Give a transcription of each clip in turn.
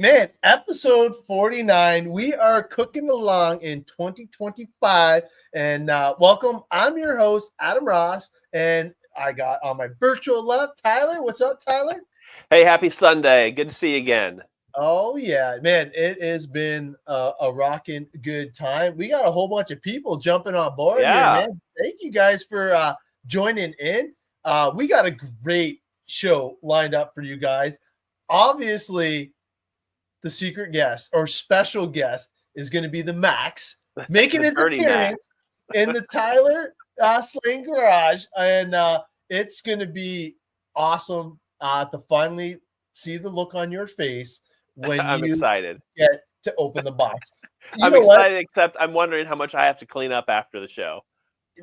man, episode 49. We are cooking along in 2025. And welcome. I'm your host, Adam Ross. And I got on my virtual left, Tyler. What's up, Tyler? Hey, happy Sunday. Good to see you again. Oh, yeah, man. It has been a rocking good time. We got a whole bunch of people jumping on board here, man. Thank you guys for joining in. We got a great show lined up for you guys. Obviously, the secret guest or special guest is going to be the Max, making his appearance in the Tyler Sling Garage. And it's going to be awesome to finally see the look on your face when I'm excited. Get to open the box. I'm excited, except I'm wondering how much I have to clean up after the show.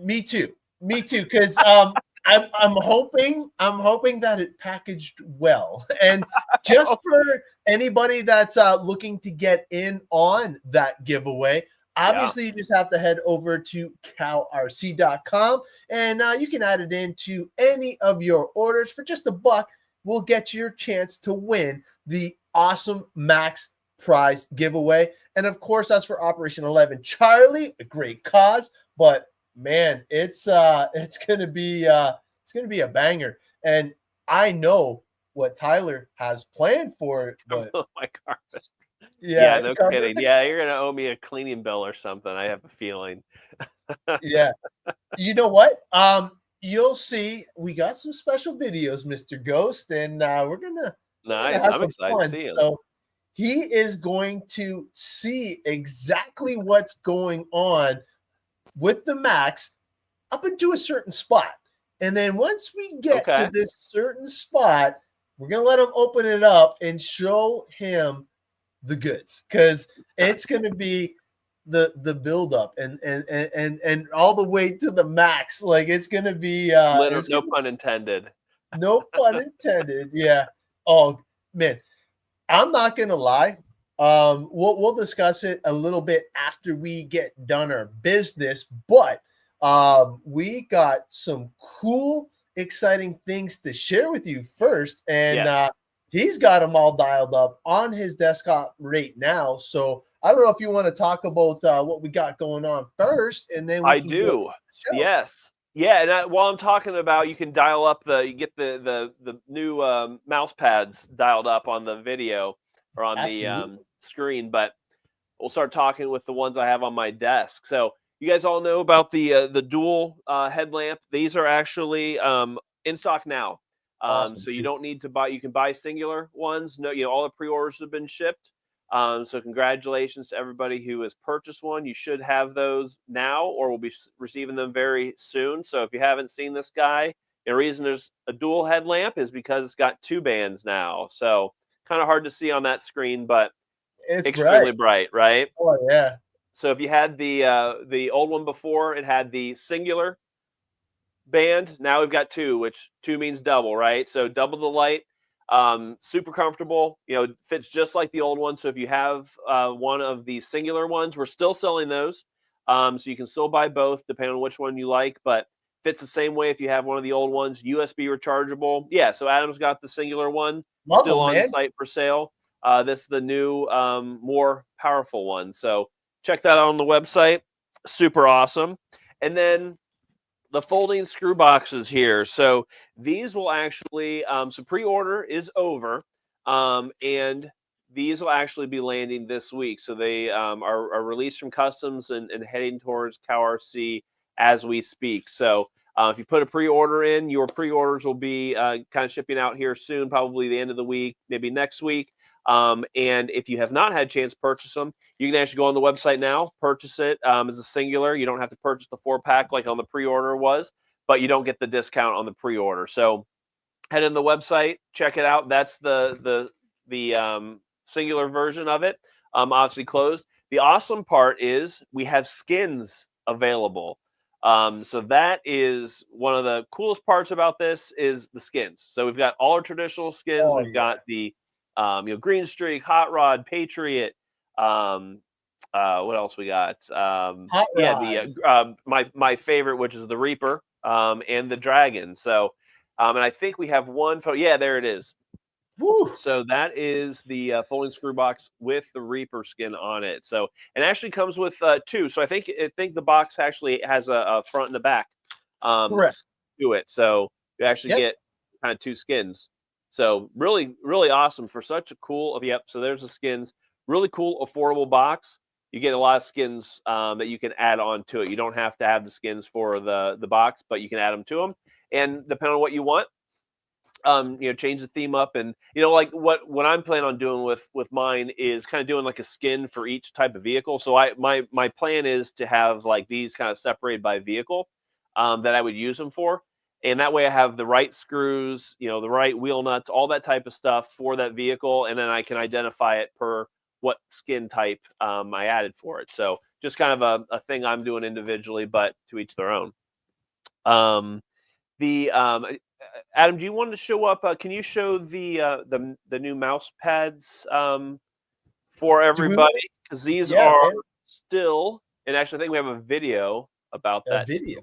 Me too. Because I'm hoping that it packaged well. And just for anybody that's looking to get in on that giveaway, obviously you just have to head over to CowRC.com and you can add it into any of your orders for just $1. We'll get your chance to win the awesome Max prize giveaway. And of course, that's for Operation 11 Charlie, a great cause, but man, it's gonna be a banger, and I know what Tyler has planned for it. But oh my carpet. Yeah, no kidding. Yeah, you're gonna owe me a cleaning bill or something. I have a feeling. Yeah, you know what? You'll see. We got some special videos, Mr. Ghost, and we're gonna. Nice. I'm excited to see him. So he is going to see exactly what's going on with the Max up into a certain spot. And then once we get to this certain spot, we're going to let him open it up and show him the goods, because it's going to be the build up and all the way to the Max. Like, it's going to be no pun intended. No pun intended. Yeah. Oh man, I'm not going to lie. We'll discuss it a little bit after we get done our business, but we got some cool, exciting things to share with you first, and he's got them all dialed up on his desktop right now. So I don't know if you want to talk about what we got going on first, and then I do. Yes. Yeah, and while I'm talking about, you can dial up you get the new mouse pads dialed up on the video or on the screen, but we'll start talking with the ones I have on my desk. So you guys all know about the dual headlamp. These are actually in stock now. So you don't need to buy. You can buy singular ones. No, all the pre-orders have been shipped. So congratulations to everybody who has purchased one. You should have those now, or will be receiving them very soon. So if you haven't seen this guy, the reason there's a dual headlamp is because it's got 2 bands now. So kind of hard to see on that screen, but it's extremely bright, right? Oh yeah. So if you had the old one before, it had the singular band. Now we've got 2, which 2 means double, right? So double the light. Super comfortable, fits just like the old one. So if you have one of the singular ones, we're still selling those. So you can still buy both depending on which one you like, but fits the same way if you have one of the old ones. USB rechargeable. Yeah, so Adam's got the singular one still on site for sale. This is the new, more powerful one. So check that out on the website. Super awesome. And then the folding screw boxes here. So these will actually, so pre-order is over, and these will actually be landing this week. So they are released from customs and heading towards CowRC as we speak. So if you put a pre-order in, your pre-orders will be kind of shipping out here soon, probably the end of the week, maybe next week. And if you have not had a chance to purchase them, you can actually go on the website now, purchase it as a singular. You don't have to purchase the 4-pack like on the pre-order was, but you don't get the discount on the pre-order. So head in the website, check it out. That's the singular version of it, obviously closed. The awesome part is we have skins available. So that is one of the coolest parts about this is the skins. So we've got all our traditional skins. We've got the Green Streak, Hot Rod, Patriot. What else we got? My favorite, which is the Reaper, and the Dragon. So, and I think we have one photo. Yeah, there it is. Woo. So that is the folding screw box with the Reaper skin on it. So it actually comes with 2. So I think the box actually has a front and a back Correct. to it. So you actually Yep. get kind of 2 skins. So really, really awesome for such a cool. Yep. So there's the skins. Really cool, affordable box. You get a lot of skins that you can add on to it. You don't have to have the skins for the box, but you can add them to them. And depending on what you want, change the theme up. And like what I'm planning on doing with mine is kind of doing like a skin for each type of vehicle. So my plan is to have like these kind of separated by vehicle that I would use them for. And that way I have the right screws, the right wheel nuts, all that type of stuff for that vehicle. And then I can identify it per what skin type I added for it. So just kind of a thing I'm doing individually, but to each their own. The Adam, do you want to show up? Can you show the new mouse pads for everybody? Because these Yeah, are man, still, and actually, I think we have a video about a that. video.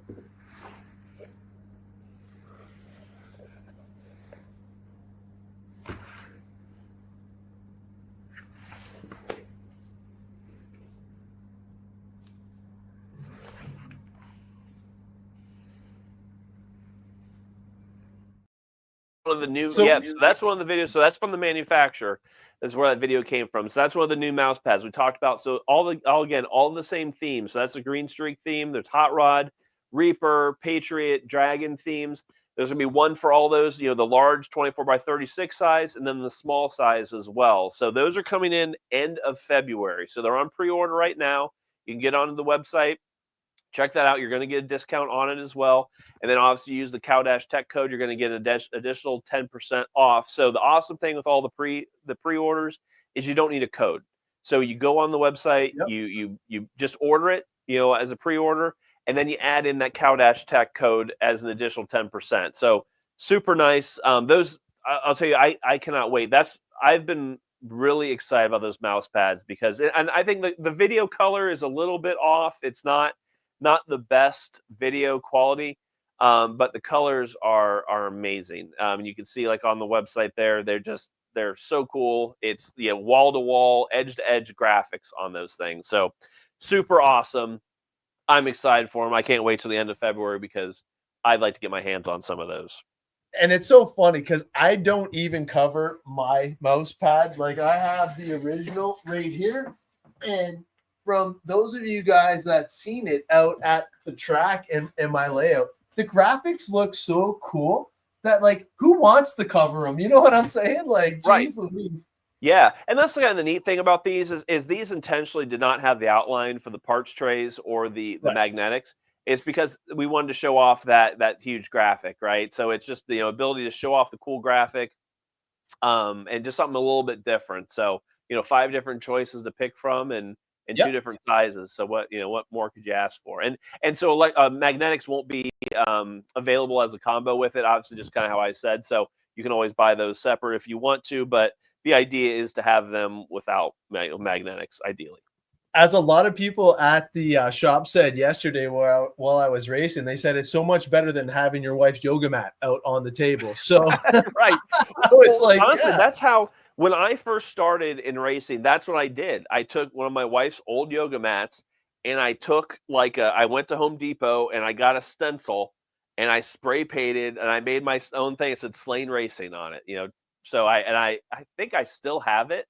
One of the new, So, so that's one of the videos. So that's from the manufacturer. That's where that video came from. So that's one of the new mouse pads we talked about. So all the same themes. So that's the green streak theme. There's Hot Rod, Reaper, Patriot, Dragon themes. There's gonna be one for all those. The large 24x36 size, and then the small size as well. So those are coming in end of February. So they're on pre-order right now. You can get onto the website. Check that out. You're going to get a discount on it as well. And then obviously use the CowTech code. You're going to get an additional 10% off. So the awesome thing with all the pre-orders is you don't need a code. So you go on the website, yep. you just order it, as a pre-order, and then you add in that CowTech code as an additional 10%. So super nice. Those, I'll tell you, I cannot wait. I've been really excited about those mouse pads because, and I think the video color is a little bit off. It's not the best video quality, but the colors are amazing. You can see like on the website there, they're so cool. It's wall to wall, edge to edge graphics on those things. So super awesome. I'm excited for them. I can't wait till the end of February because I'd like to get my hands on some of those. And it's so funny because I don't even cover my mouse pad. Like I have the original right here, and from those of you guys that seen it out at the track and my layout, the graphics look so cool that like who wants to cover them? You know what I'm saying? Like, geez Louise. Yeah, and that's the kind of the neat thing about these is these intentionally did not have the outline for the parts trays or the magnetics. It's because we wanted to show off that huge graphic, right? So it's just the ability to show off the cool graphic, and just something a little bit different. So 5 different choices to pick from, and 2 different sizes. So what more could you ask for? And so like magnetics won't be available as a combo with it. Obviously, just kind of how I said. So you can always buy those separate if you want to, but the idea is to have them without magnetics, ideally. As a lot of people at the shop said yesterday while I was racing, they said it's so much better than having your wife's yoga mat out on the table. So right. It's like, honestly, that's how, when I first started in racing, that's what I did. I took one of my wife's old yoga mats and I took I went to Home Depot and I got a stencil and I spray painted and I made my own thing. It said Slane Racing on it, So I think I still have it.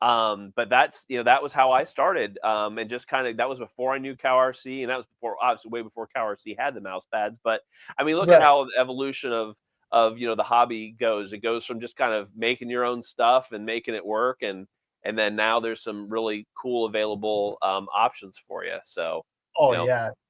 But that's, that was how I started. And just kind of, that was before I knew CowRC, and that was obviously way before CowRC had the mouse pads. But I mean, look at how the evolution of the hobby goes. It goes from just kind of making your own stuff and making it work, and then now there's some really cool available options for you. So you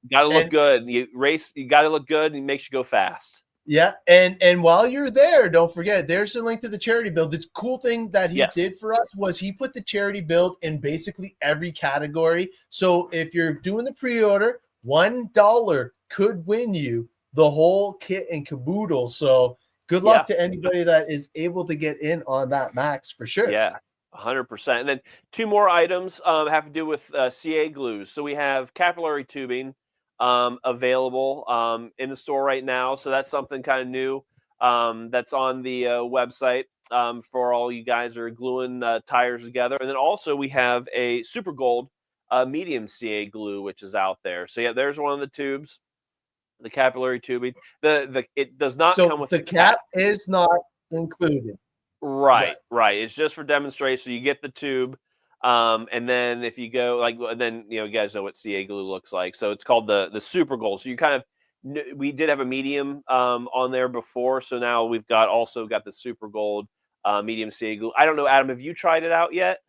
got to look good. You got to look good, and it makes you go fast. Yeah, and while you're there, don't forget, there's a link to the charity build. The cool thing that he did for us was he put the charity build in basically every category. So if you're doing the pre-order, $1 could win you the whole kit and caboodle. So good luck to anybody that is able to get in on that, Max, for sure. Yeah, 100%. And then 2 more items have to do with CA glues. So we have capillary tubing available in the store right now. So that's something kind of new that's on the website. for all you guys that are gluing tires together. And then also we have a Super Gold medium CA glue, which is out there. So yeah, there's one of the tubes, the capillary tubing. It does not come with the cap is not included. Right. It's just for demonstration. So you get the tube. And then if you go then you guys know what CA glue looks like. So it's called the Super Gold. So you kind of, we did have a medium on there before. So now we've also got the Super Gold medium CA glue. I don't know, Adam, have you tried it out yet?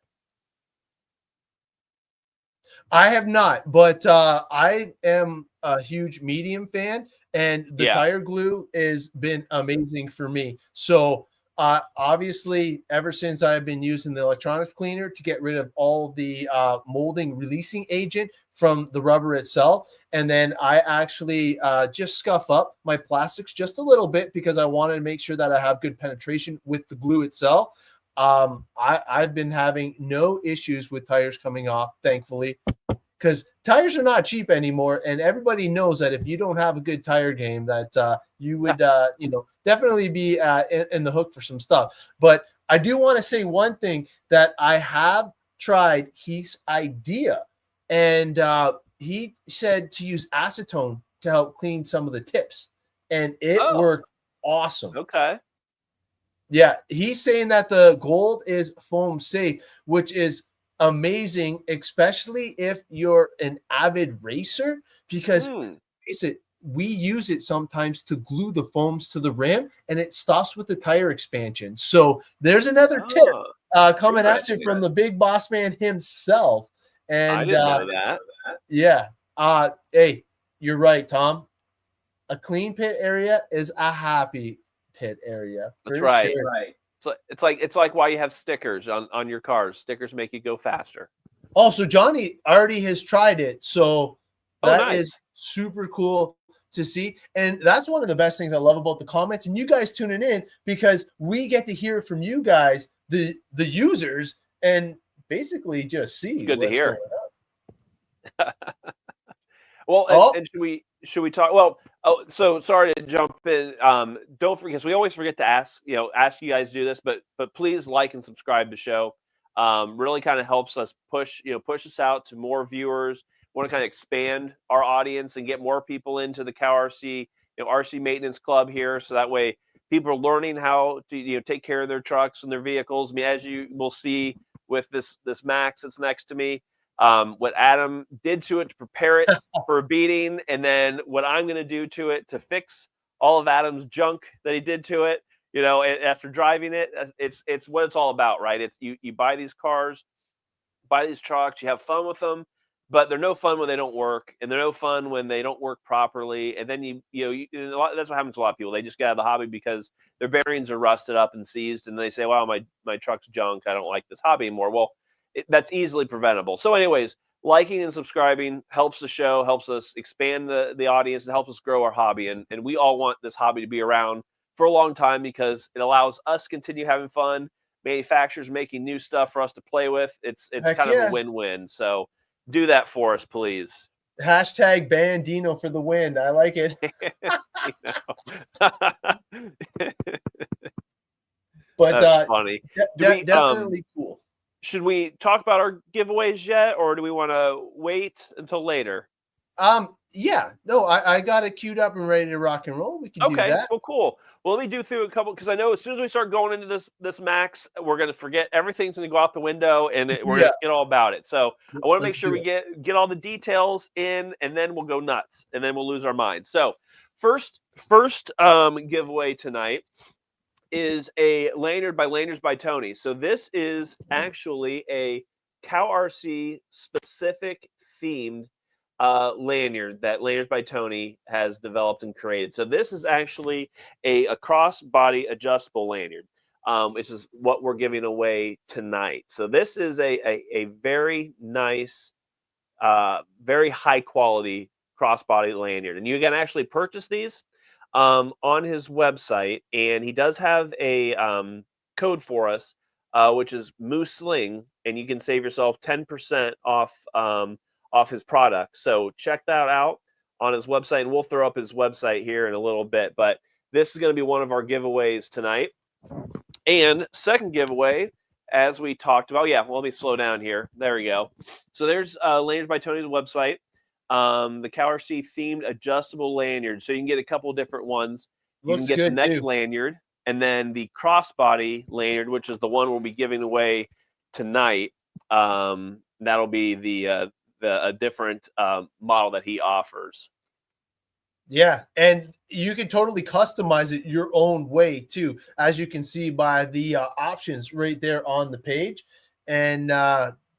I have not, but I am a huge medium fan, and the tire glue has been amazing for me. So obviously, ever since I've been using the electronics cleaner to get rid of all the molding releasing agent from the rubber itself, and then I actually just scuff up my plastics just a little bit because I wanted to make sure that I have good penetration with the glue itself. I've been having no issues with tires coming off, thankfully, because tires are not cheap anymore, and everybody knows that if you don't have a good tire game, that you would definitely be in the hook for some stuff. But I do want to say one thing, that I have tried Heath's idea, and he said to use acetone to help clean some of the tips, and it worked awesome. Okay. Yeah, he's saying that the gold is foam safe, which is amazing, especially if you're an avid racer, because we use it sometimes to glue the foams to the rim, and it stops with the tire expansion. So there's another tip coming at you from the big boss man himself. And I didn't know that. Yeah. Hey, you're right, Tom. A clean pit area is a happy pit area. That's right. Sure. Right. So it's like why you have stickers on your cars. Stickers make you go faster. Oh, so Johnny already has tried it. So that is super cool to see. And that's one of the best things I love about the comments and you guys tuning in, because we get to hear from you guys, the users, and basically just see. It's good to hear. Well, and should we talk? Well, so sorry to jump in. Don't forget, because we always forget to ask you guys to do this, but please like and subscribe to the show. Really kind of helps us push us out to more viewers. Want to kind of expand our audience and get more people into the CowRC, RC maintenance club here, so that way people are learning how to take care of their trucks and their vehicles. I mean, as you will see with this Max that's next to me. What Adam did to it to prepare it for a beating, and then what I'm going to do to it to fix all of Adam's junk that he did to it, after driving it. It's what it's all about, right? It's you buy these cars, buy these trucks, you have fun with them, but they're no fun when they don't work, and they're no fun when they don't work properly. And then that's what happens to a lot of people. They just get out of the hobby because their bearings are rusted up and seized, and they say, "Wow, my truck's junk. I don't like this hobby anymore." Well, that's easily preventable. So anyways, liking and subscribing helps the show, helps us expand the audience, and helps us grow our hobby. And we all want this hobby to be around for a long time because it allows us to continue having fun. Manufacturers making new stuff for us to play with. It's kind of a win-win. So do that for us, please. Hashtag Bandino for the win. I like it. But that's funny. Definitely cool. Should we talk about our giveaways yet, or do we want to wait until later? Yeah, no, I got it queued up and ready to rock and roll. We can do that. Well, cool. Well, let me do through a couple, because I know as soon as we start going into this Max, we're going to forget everything's going to go out the window, and we're going to get all about it. So I want to make sure we get all the details in, and then we'll go nuts, and then we'll lose our minds. So first giveaway tonight is a lanyard by Lanyards by Tony. So this is actually a CowRC specific themed lanyard that Lanyards by Tony has developed and created. So this is actually a cross-body adjustable lanyard. Which is what we're giving away tonight. So this is a very nice, very high quality cross-body lanyard. And you can actually purchase these on his website, and he does have a code for us, which is Moose Sling, and you can save yourself 10% off his product. So check that out on his website, and we'll throw up his website here in a little bit. But this is going to be one of our giveaways tonight. And second giveaway, as we talked about, yeah, well, let me slow down here. There we go. So there's Lanyards by Tony's website, the CowRC themed adjustable lanyard. So you can get a couple different ones. You Looks can get the good neck too. lanyard and then the crossbody lanyard, which is the one we'll be giving away tonight. That'll be the a different model that he offers. Yeah, and you can totally customize it your own way too, as you can see by the options right there on the page. And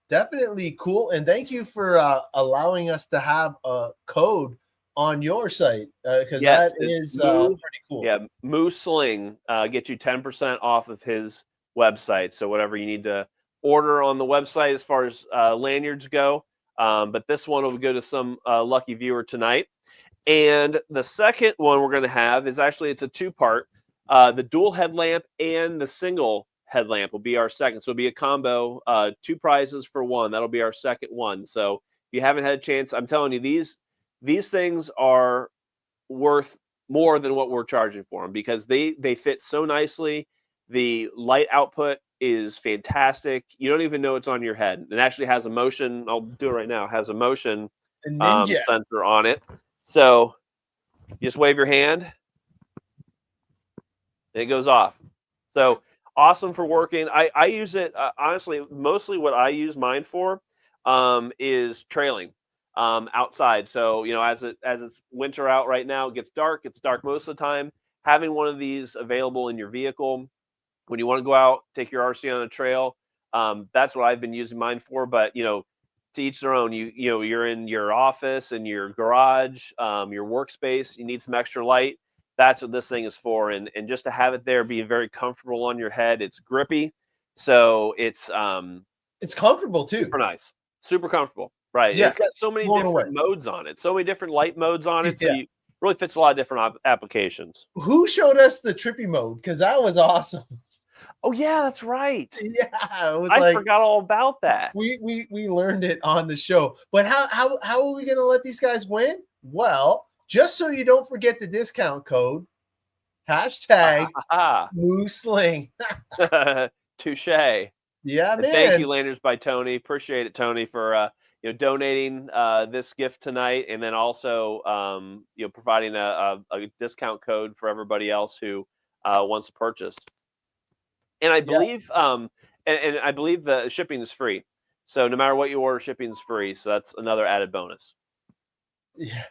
definitely cool. And thank you for allowing us to have a code on your site, because Yes, that it's is Moo. pretty cool. Yeah, Moo Sling gets you 10% off of his website. So whatever you need to order on the website as far as lanyards go, but this one will go to some lucky viewer tonight. And the second one we're going to have is actually, it's a two-part. The dual headlamp and the single headlamp will be our second. So it'll be a combo, 2 prizes for one. That'll be our second one. So if you haven't had a chance, I'm telling you, these things are worth more than what we're charging for them because they fit so nicely. The light output is fantastic. You don't even know it's on your head. It actually has a motion. I'll do it right now. It has a motion The Ninja. sensor on it. So you just wave your hand and it goes off. So awesome for working. I use it, honestly, mostly what I use mine for is trailing outside. So, you know, as it's winter out right now, it gets dark. It's dark most of the time. Having one of these available in your vehicle when you want to go out, take your RC on a trail, that's what I've been using mine for. But, you know, to each their own. You know, you're in your office and your garage, your workspace, you need some extra light. That's what this thing is for. And just to have it there, be very comfortable on your head. It's grippy. So it's comfortable too. Super nice. Super comfortable. Right. Yeah. It's got so many different modes on it. So many different light modes on it. So Yeah. you really fits a lot of different applications. Who showed us the trippy mode? Because that was awesome. Oh yeah, that's right. Yeah, it was I forgot all about that. We learned it on the show. But how are we gonna let these guys win? Well, just so you don't forget the discount code, hashtag #MooSling. Touche. Yeah, man. Thank you, Lanyards by Tony. Appreciate it, Tony, for you know, donating this gift tonight, and then also you know, providing a discount code for everybody else who wants to purchase. And I believe and I believe the shipping is free. So no matter what you order, shipping is free. So that's another added bonus. Yeah.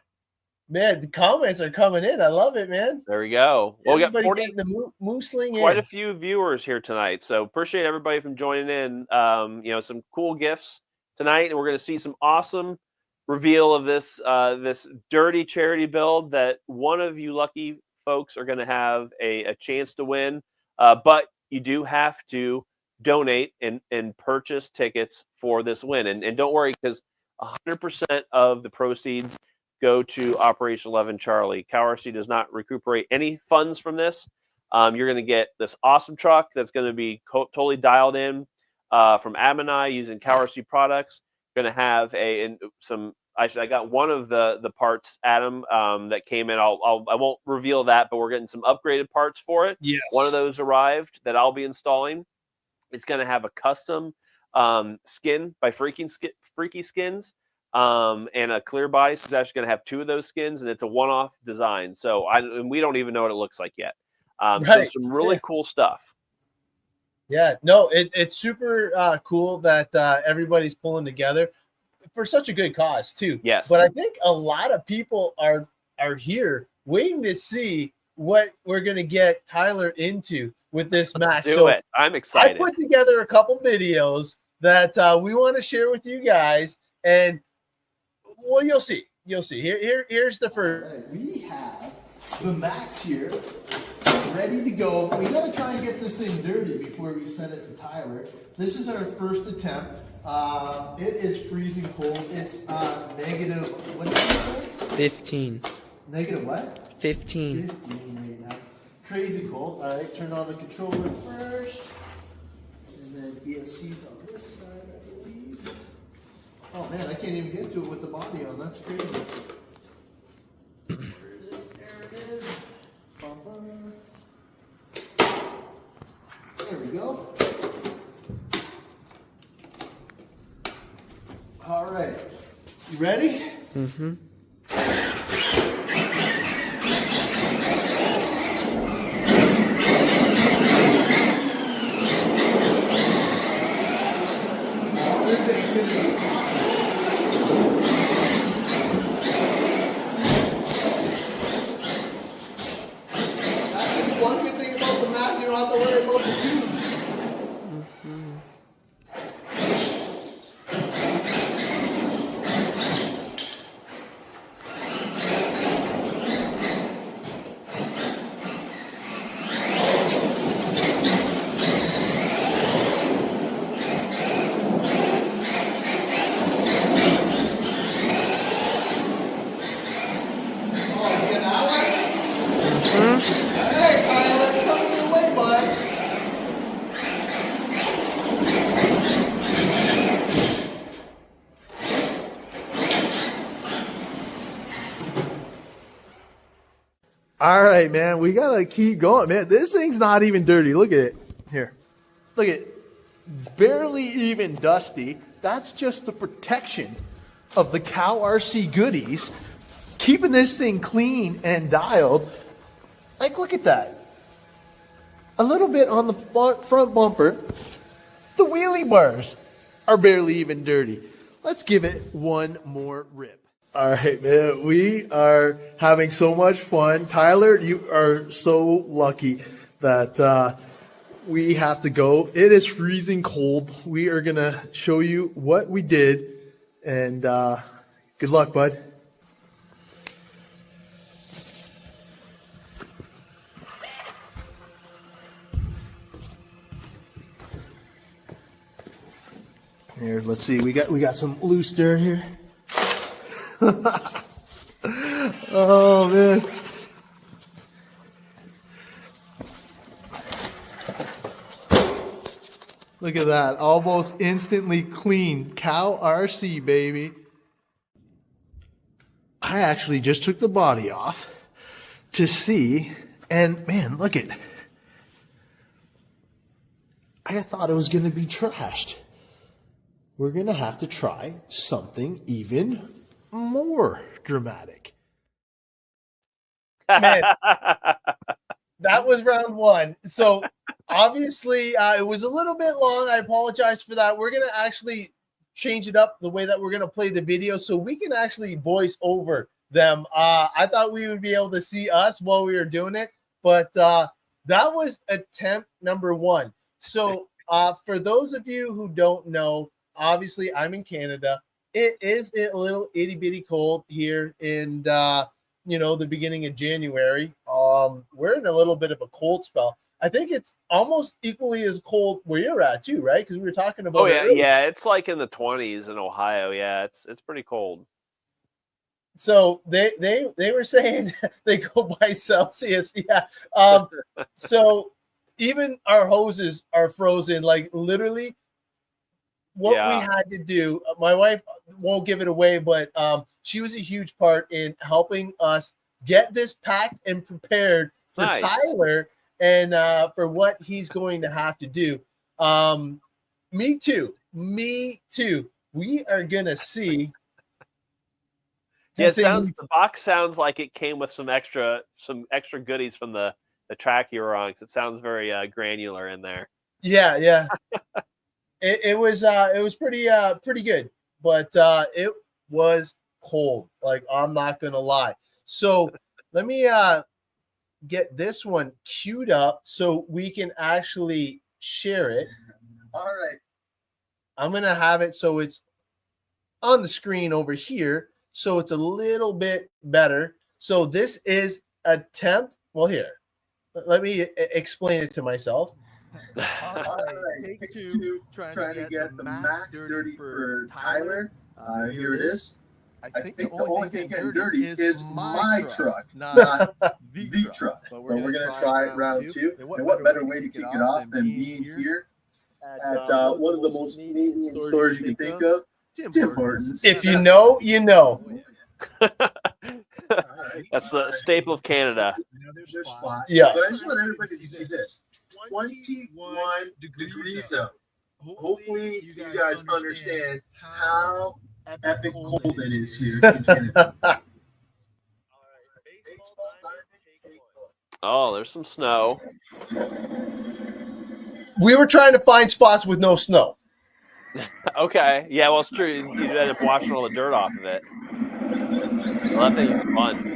Man, the comments are coming in. I love it, man. There we go. Well, we got 40, the #MooSling quite a few viewers here tonight. So appreciate everybody from joining in. You know, some cool gifts tonight, and we're going to see some awesome reveal of this this dirty charity build that one of you lucky folks are going to have a chance to win. But you do have to donate and purchase tickets for this win. And don't worry, because 100% of the proceeds go to Operation 11 Charlie. CowRC does not recuperate any funds from this. You're going to get this awesome truck that's going to be totally dialed in from Adam and I using CowRC products. Going to have I got one of the parts, Adam, that came in. I won't reveal that, but we're getting some upgraded parts for it. Yes. One of those arrived that I'll be installing. It's going to have a custom skin by Freaky Skins and a clear body. So it's actually going to have 2 of those skins, and it's a one-off design. So and we don't even know what it looks like yet. So some really cool stuff. Yeah, no, it's super cool that everybody's pulling together for such a good cause too. Yes. But I think a lot of people are here waiting to see what we're going to get Tyler into with this match. Do it. I'm excited. I put together a couple videos that we want to share with you guys, and well, you'll see. You'll see. Here's the first. Right, we have the Max here, ready to go. We got to try and get this thing dirty before we send it to Tyler. This is our first attempt. It is freezing cold. It's negative, what did you say? 15. Negative what? 15. 15 right now. Crazy cold. All right, turn on the controller first. And then ESC's on this side, I believe. Oh man, I can't even get to it with the body on. That's crazy. Where is it? There it is. Bum, bum. There You ready? Mm-hmm. This thing's gonna be awesome. That's one good thing about the Max, you don't have to worry about the tubes. Oh, get out of it? Hey, Tyler, it's coming your way, bud. All right, man. We gotta keep going, man. This thing's not even dirty. Look at it. Here. Look at it. Barely even dusty. That's just the protection of the CowRC goodies. Keeping this thing clean and dialed. Like, look at that. A little bit on the front bumper. The wheelie bars are barely even dirty. Let's give it one more rip. All right, man. We are having so much fun. Tyler, you are so lucky that we have to go. It is freezing cold. We are going to show you what we did. And good luck, bud. Here, let's see. We got some loose dirt here. Oh man. Look at that. Almost instantly clean. CowRC, baby. I actually just took the body off to see, and man, look at. I thought it was going to be trashed. We're going to have to try something even more dramatic. Man, that was round one. So obviously it was a little bit long. I apologize for that. We're going to actually change it up the way that we're going to play the video so we can actually voice over them. I thought we would be able to see us while we were doing it, but that was attempt number one. So for those of you who don't know, obviously I'm in Canada. It is a little itty bitty cold here in the beginning of January. We're in a little bit of a cold spell. I think it's almost equally as cold where you're at too, right? Because we were talking about. Oh yeah, yeah. It's like in the 20s in Ohio. Yeah, it's pretty cold. So they were saying they go by Celsius. Yeah. So even our hoses are frozen. Like literally, what we had to do. My wife won't give it away, but she was a huge part in helping us get this packed and prepared for Tyler and for what he's going to have to do. Me too. We are gonna see. Yeah, the box sounds like it came with some extra goodies from the track you were on. Cause it sounds very granular in there. Yeah. It was pretty good, but it was cold. Like I'm not gonna lie. So let me get this one queued up so we can actually share it. All right. I'm gonna have it so it's on the screen over here, so it's a little bit better. So this is attempt. Well, here, let me explain it to myself. All right, take two, trying to get the max dirty for Tyler. Here it is. I think the only thing getting dirty is my truck, not the truck. But we're going to try round two. And what better way to kick it off than being here at one of the most Canadian stores you can think of, Tim Hortons. If you know, you know. That's the staple of Canada. Yeah. But I just want everybody to see this. 21 degrees out. Hopefully you guys understand how epic cold it is here in Canada. Oh, there's some snow. We were trying to find spots with no snow. Okay. Yeah, well, it's true. You end up washing all the dirt off of it. Well, that thing is fun.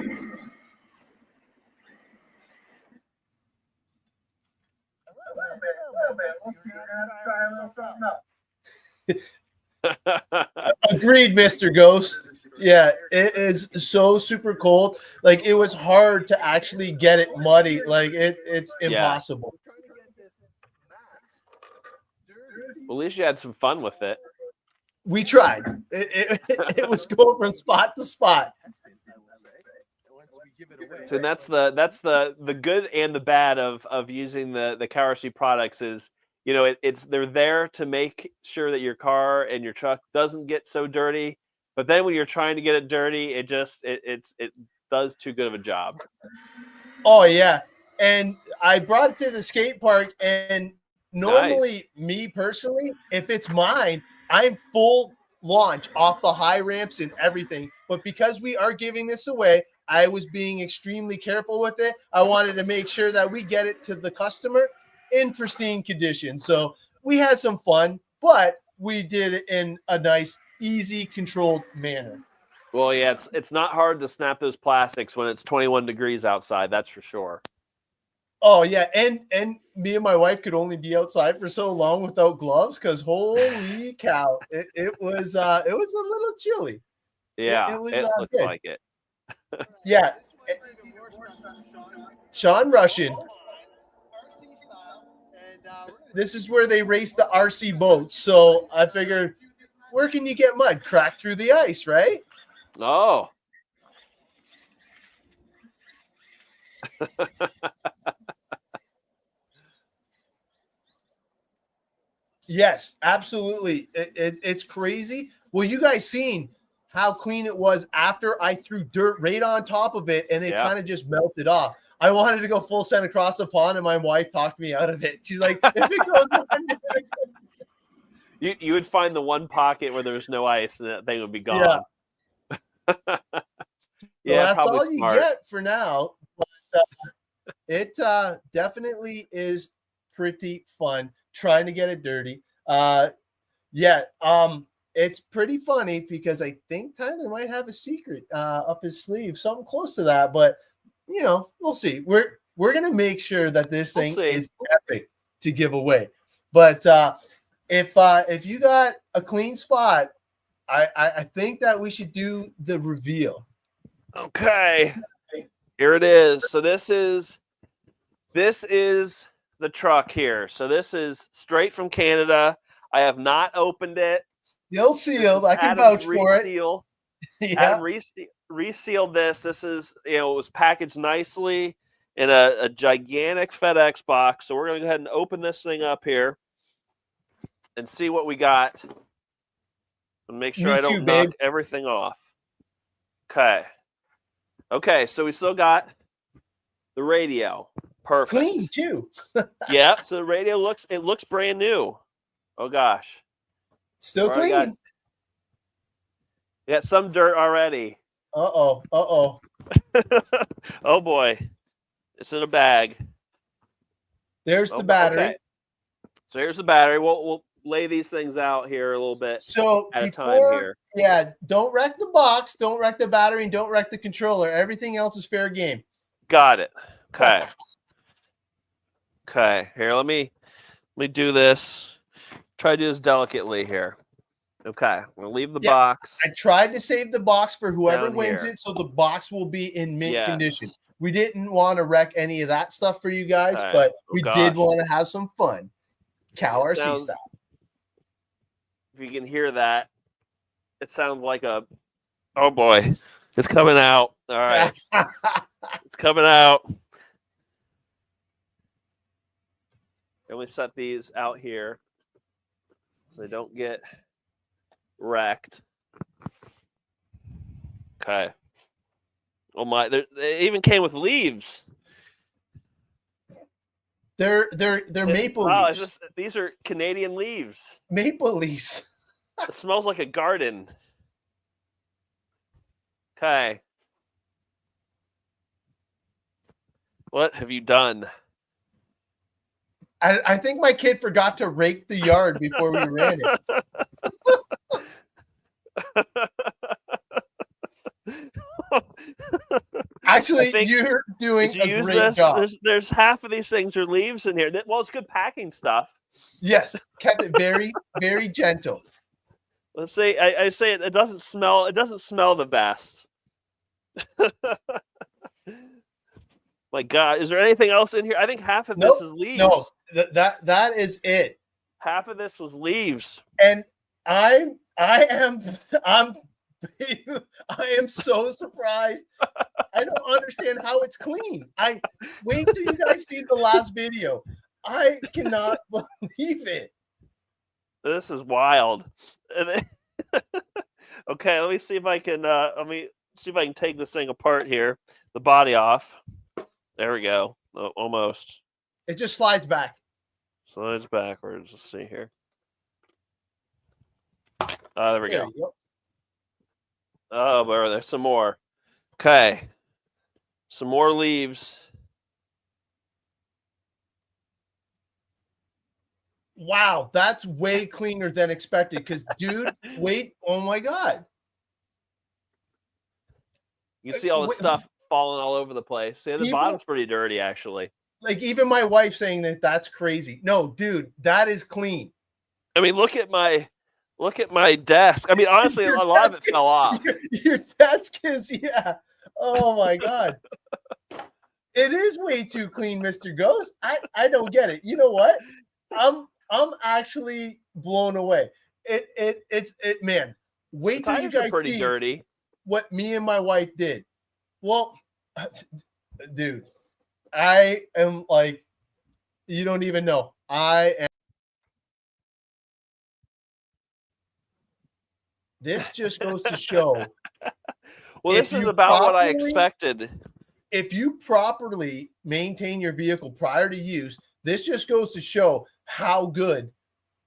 Agreed, Mr. Ghost. Yeah, it is so super cold. Like, it was hard to actually get it muddy. Like, it's impossible. Well, at least you had some fun with it. We tried. It was going from spot to spot. So that's the good and the bad of using the CowRC products is, you know, they're there to make sure that your car and your truck doesn't get so dirty. But then when you're trying to get it dirty, it does too good of a job. Oh yeah, and I brought it to the skate park, and normally, me personally, if it's mine, I'm full launch off the high ramps and everything. But because we are giving this away, I was being extremely careful with it. I wanted to make sure that we get it to the customer in pristine condition. So we had some fun, but we did it in a nice, easy, controlled manner. Well, yeah, it's not hard to snap those plastics when it's 21 degrees outside. That's for sure. Oh yeah, and me and my wife could only be outside for so long without gloves because holy cow, it was a little chilly. Yeah, it was looks good. like it. Yeah, Sean Russian. This is where they race the RC boats. So I figured, where can you get mud? Crack through the ice, right? Oh. Yes, absolutely. It's crazy. Well, you guys seen how clean it was after I threw dirt right on top of it, and it kind of just melted off. I wanted to go full send across the pond, and my wife talked me out of it. She's like, if it goes under. You would find the one pocket where there's no ice, and that thing would be gone. Yeah, yeah, that's probably all smart. you get for now. But it definitely is pretty fun trying to get it dirty. It's pretty funny because I think Tyler might have a secret up his sleeve, something close to that. But you know, we'll see. We're gonna make sure that this thing is epic to give away. But if you got a clean spot, I think that we should do the reveal. Okay, here it is. So this is the truck here. So this is straight from Canada. I have not opened it. Still sealed. I can vouch for it. Yeah. Adam resealed this. This is, it was packaged nicely in a gigantic FedEx box. So we're going to go ahead and open this thing up here and see what we got. And make sure I don't knock everything off. Okay. Okay, so we still got the radio. Perfect. Clean too. Yeah, so the radio looks brand new. Oh gosh. Still clean. Got some dirt already. Uh-oh. Oh boy. It's in a bag. There's the battery. Okay. So here's the battery. We'll lay these things out here a little bit at a time here. Yeah, don't wreck the box, don't wreck the battery, and don't wreck the controller. Everything else is fair game. Got it. Okay. Okay. Here, let me do this. Try to do this delicately here. Okay. I'm gonna leave the box. I tried to save the box for whoever wins it, so the box will be in mint condition. We didn't want to wreck any of that stuff for you guys, but we did want to have some fun. CowRC style. If you can hear that, it sounds like a, oh boy, it's coming out. All right. It's coming out. And we set these out here so they don't get wrecked. Okay. Oh my, they even came with leaves. They're maple leaves. These are Canadian leaves. Maple leaves. It smells like a garden. Okay. What have you done? I think my kid forgot to rake the yard before we ran it. Actually, you're doing a great job. There's half of these things are leaves in here. Well, it's good packing stuff. Yes, kept it very, very gentle. Let's see. I say it doesn't smell. It doesn't smell the best. My God, is there anything else in here? I think half of this is leaves. No, that is it. Half of this was leaves. And I am so surprised. I don't understand how it's clean. Wait till you guys see the last video. I cannot believe it. This is wild. Okay, let me see if I can take this thing apart here. The body off. There we go. Oh, almost. It just slides back. Slides backwards. Let's see here. There we go. Oh, but there's some more. Okay. Some more leaves. Wow, that's way cleaner than expected. Because, dude, wait. Oh, my God. You see all the stuff falling all over the place. See, the bottom's pretty dirty, actually. Like, even my wife saying that that's crazy. No, dude, that is clean. I mean, look at my desk. I mean, honestly, a lot of it fell off. Your desk is, yeah. Oh my God. It is way too clean, Mr. Ghost. I don't get it. You know what? I'm actually blown away. It's man. Wait till you guys pretty see dirty. What me and my wife did. Well, dude, I am like, you don't even know. I am. This just goes to show. Well, this is about what I expected. If you properly maintain your vehicle prior to use, this just goes to show how good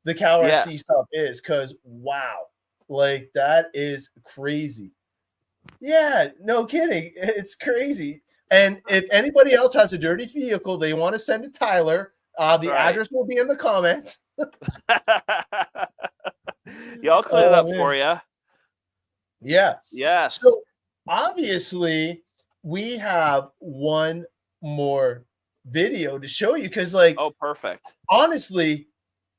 the CowRC stuff is. Because wow, like that is crazy. Yeah, no kidding. It's crazy. And if anybody else has a dirty vehicle they want to send to Tyler, the address will be in the comments. Y'all clean it up for you. Yeah. Yes. So obviously we have one more video to show you because, like, oh, perfect. Honestly,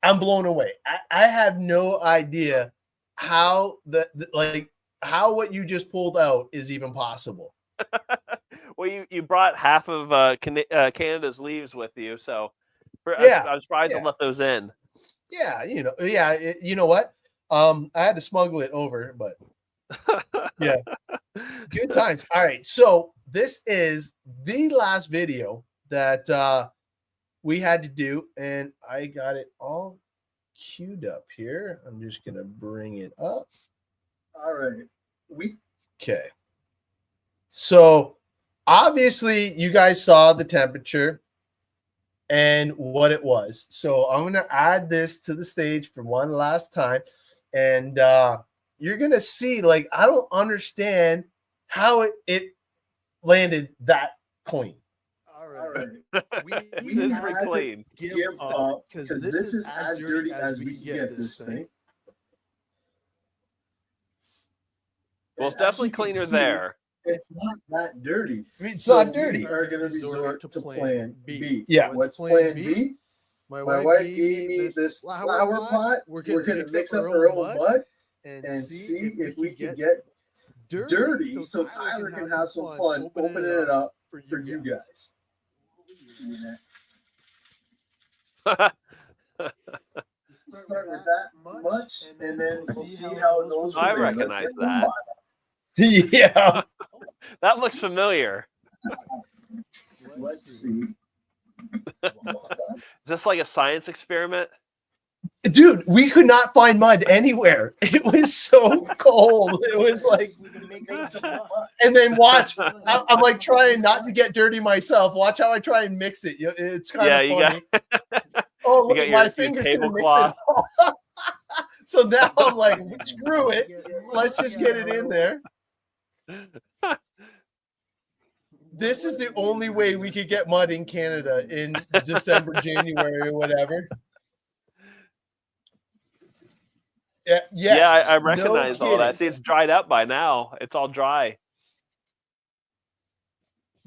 I'm blown away. I have no idea how how what you just pulled out is even possible. Well, you brought half of Canada's leaves with you, so I was surprised to let those in. Yeah, you know what? I had to smuggle it over, but yeah, good times. All right, so this is the last video that we had to do, and I got it all queued up here. I'm just gonna bring it up. All right, okay. So obviously, you guys saw the temperature and what it was. So I'm going to add this to the stage for one last time. And you're going to see, like, I don't understand how it landed that clean. All right. We had to give up because this is as dirty as we can get this thing. Well, it's definitely cleaner there. It's not that dirty. It's not dirty. We are going to resort to plan B. Yeah. What's plan B? My wife gave me this flower pot. We're going to mix up our own mud and see if we can get dirty so Tyler can have some fun opening it up for you guys. Start with that much, and then we'll see how it goes. I recognize that. Yeah. That looks familiar. Let's see. Is this like a science experiment? Dude, we could not find mud anywhere. It was so cold. It was like, and then watch. I'm like trying not to get dirty myself. Watch how I try and mix it. It's kind of funny. Oh, look at my fingers gonna mix it all. So now I'm like, screw it. Let's just get it in there. This is the only way we could get mud in Canada in December, January, or whatever. Yeah, yes, Yeah, I no recognize all that. kidding. See, it's dried up by now. It's all dry.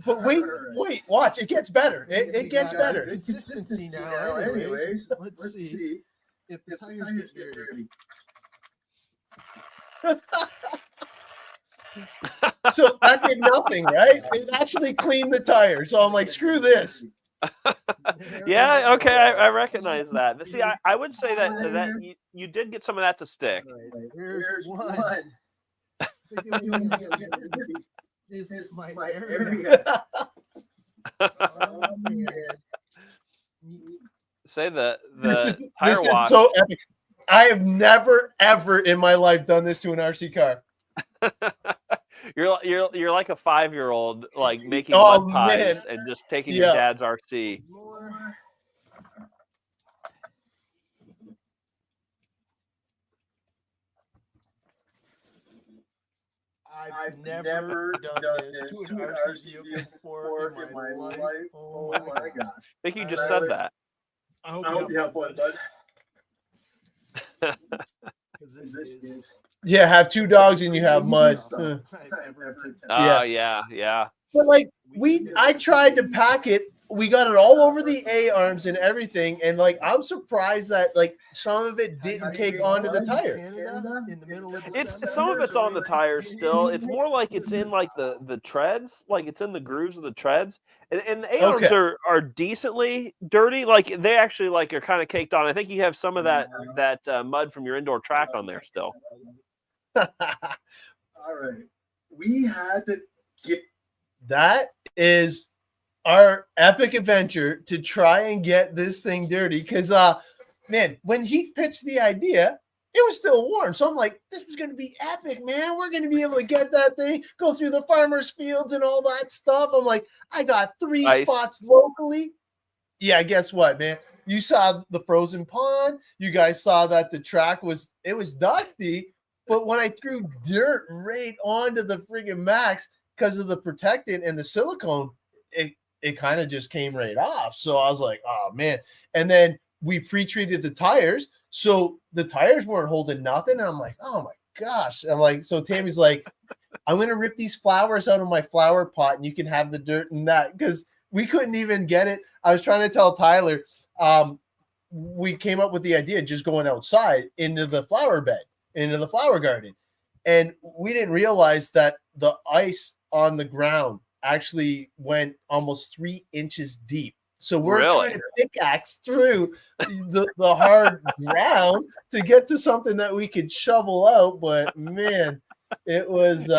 But wait, watch. It gets better. It gets better. Consistency now, anyways. Let's see if the tires get dirty. So that did nothing, right? It actually cleaned the tire. So I'm like, screw this. Yeah, okay, I recognize that. But see, I would say that you did get some of that to stick. Here's one. This is my area. Oh, man. Say the This tire is wash. so epic. I have never, ever in my life done this to an RC car. You're like a 5-year-old, like making Oh, mud pies man. and just taking your dad's RC. I've never done this to an RC before in my life. Oh my gosh. I think you just said that. I hope you have fun, bud. This is Yeah, have 2 dogs and you have mud. Yeah. But like I tried to pack it. We got it all over the A arms and everything, and like I'm surprised that like some of it didn't take onto the tire. It's some of it's on the tires still. It's more like it's in like the treads, like it's in the grooves of the treads, and the A arms are decently dirty. Like they actually like are kind of caked on. I think you have some of that mud from your indoor track on there still. All right, we had to get. That is our epic adventure to try and get this thing dirty. Because, man, when he pitched the idea, it was still warm. So I'm like, this is going to be epic, man. We're going to be able to get that thing, go through the farmers' fields and all that stuff. I'm like, I got 3 spots locally. Yeah, guess what, man? You saw the frozen pond. You guys saw that the track was dusty. But when I threw dirt right onto the friggin' Max because of the protectant and the silicone, it kind of just came right off. So I was like, oh man. And then we pre-treated the tires. So the tires weren't holding nothing. And I'm like, oh my gosh. I'm like, so Tammy's like, I'm going to rip these flowers out of my flower pot and you can have the dirt and that, because we couldn't even get it. I was trying to tell Tyler, we came up with the idea of just going outside into the flower bed, into the flower garden. And we didn't realize that the ice on the ground actually went almost 3 inches deep. So we're trying to pickaxe through the hard ground to get to something that we could shovel out. But man, it was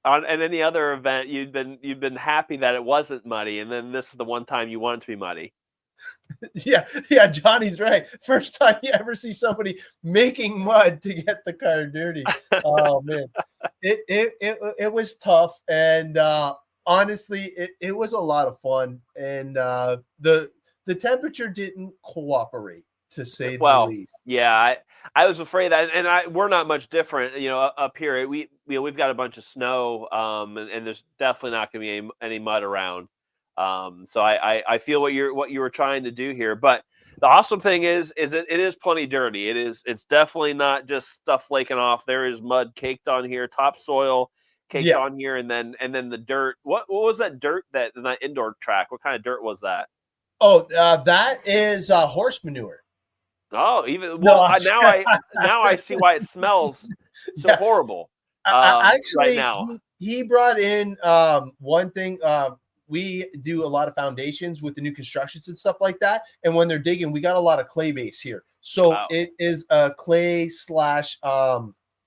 On any other event, you've been happy that it wasn't muddy, and then this is the one time you want it to be muddy. Yeah, Johnny's right. First time you ever see somebody making mud to get the car dirty. Oh man, it was tough, and honestly, it was a lot of fun, and the temperature didn't cooperate, to say the least. Yeah, I was afraid that, and we're not much different, up here. We've got a bunch of snow, and there's definitely not going to be any mud around. So I feel what you were trying to do here, but the awesome thing is it is plenty dirty. It's definitely not just stuff flaking off. There is mud caked on here, topsoil caked on here, and then the dirt. What was that dirt that indoor track? What kind of dirt was that? Oh, that is horse manure. Oh, now I see why it smells so horrible. Actually, right now he brought in one thing. We do a lot of foundations with the new constructions and stuff like that. And when they're digging, we got a lot of clay base here. So it is a clay /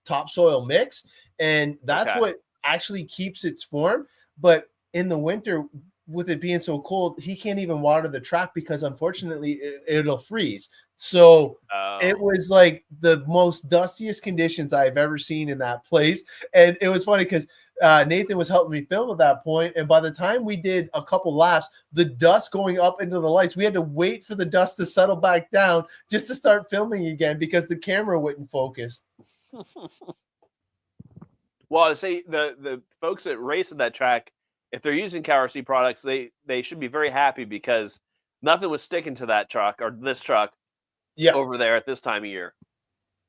topsoil mix. And that's what actually keeps its form. But in the winter, with it being so cold, he can't even water the track because unfortunately it'll freeze. So it was like the most dustiest conditions I've ever seen in that place. And it was funny because Nathan was helping me film at that point, and by the time we did a couple laps, the dust going up into the lights, we had to wait for the dust to settle back down just to start filming again because the camera wouldn't focus. Well, I say the folks that race at that track, if they're using CowRC products, they should be very happy because nothing was sticking to that truck or this truck over there at this time of year.